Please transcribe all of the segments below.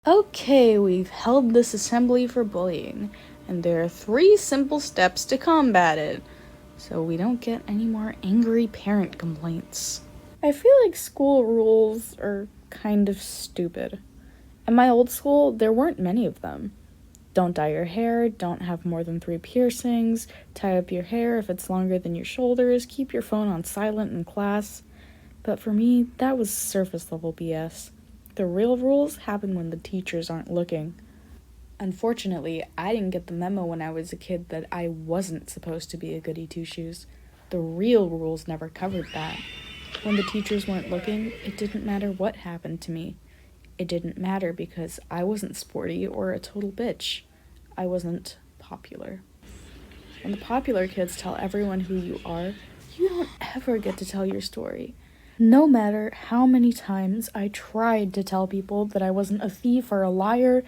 Okay, we've held this assembly for bullying, and there are 3 simple steps to combat it, so we don't get any more angry parent complaints. I feel like school rules are kind of stupid. At my old school, there weren't many of them. Don't dye your hair, don't have more than 3 piercings, tie up your hair if it's longer than your shoulders, keep your phone on silent in class. But for me, that was surface level BS. The real rules happen when the teachers aren't looking. Unfortunately, I didn't get the memo when I was a kid that I wasn't supposed to be a goody two-shoes. The real rules never covered that. When the teachers weren't looking, it didn't matter what happened to me. It didn't matter because I wasn't sporty or a total bitch. I wasn't popular. When the popular kids tell everyone who you are, you don't ever get to tell your story. No matter how many times I tried to tell people that I wasn't a thief or a liar,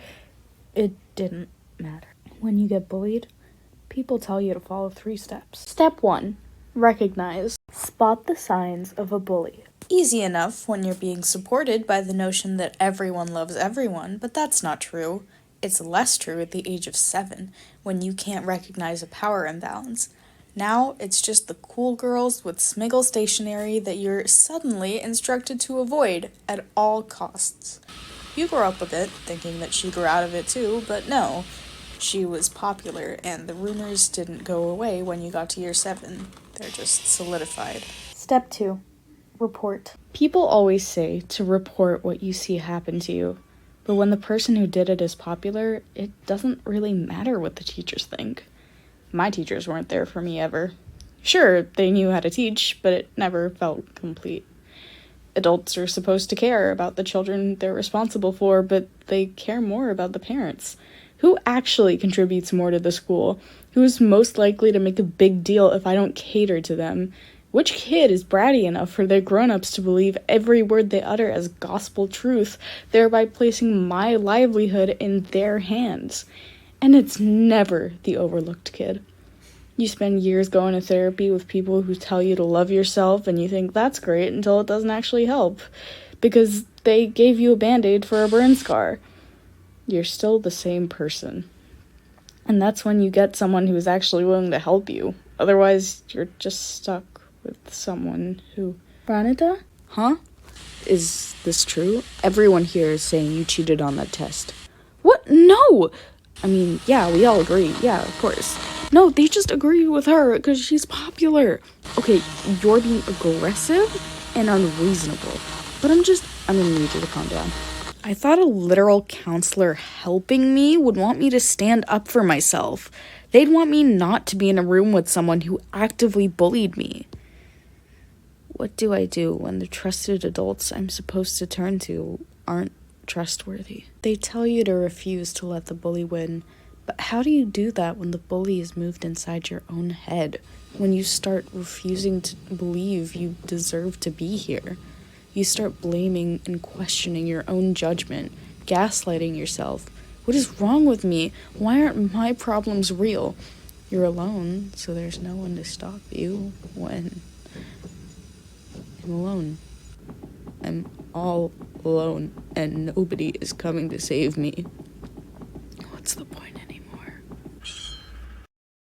it didn't matter. When you get bullied, people tell you to follow 3 steps. Step 1. Recognize. Spot the signs of a bully. Easy enough when you're being supported by the notion that everyone loves everyone, but that's not true. It's less true at the age of 7, when you can't recognize a power imbalance. Now, it's just the cool girls with Smiggle stationery that you're suddenly instructed to avoid at all costs. You grew up with it, thinking that she grew out of it too, but no. She was popular, and the rumors didn't go away when you got to year 7. They're just solidified. Step 2. Report. People always say to report what you see happen to you, but when the person who did it is popular, it doesn't really matter what the teachers think. My teachers weren't there for me ever. Sure, they knew how to teach, but it never felt complete. Adults are supposed to care about the children they're responsible for, but they care more about the parents. Who actually contributes more to the school? Who's most likely to make a big deal if I don't cater to them? Which kid is bratty enough for their grown-ups to believe every word they utter as gospel truth, thereby placing my livelihood in their hands? And it's never the overlooked kid. You spend years going to therapy with people who tell you to love yourself, and you think that's great until it doesn't actually help, because they gave you a band-aid for a burn scar. You're still the same person. And that's when you get someone who's actually willing to help you. Otherwise, you're just stuck with someone who... Pranita? Huh? Is this true? Everyone here is saying you cheated on that test. What? No! I mean, yeah, we all agree. Yeah, of course. No, they just agree with her because she's popular. Okay, you're being aggressive and unreasonable. But I'm gonna need you to calm down. I thought a literal counselor helping me would want me to stand up for myself. They'd want me not to be in a room with someone who actively bullied me. What do I do when the trusted adults I'm supposed to turn to aren't trustworthy? They tell you to refuse to let the bully win, but how do you do that when the bully is moved inside your own head? When you start refusing to believe you deserve to be here? You start blaming and questioning your own judgment, gaslighting yourself. What is wrong with me? Why aren't my problems real? You're alone, so there's no one to stop you when... I'm alone. I'm all alone, and nobody is coming to save me.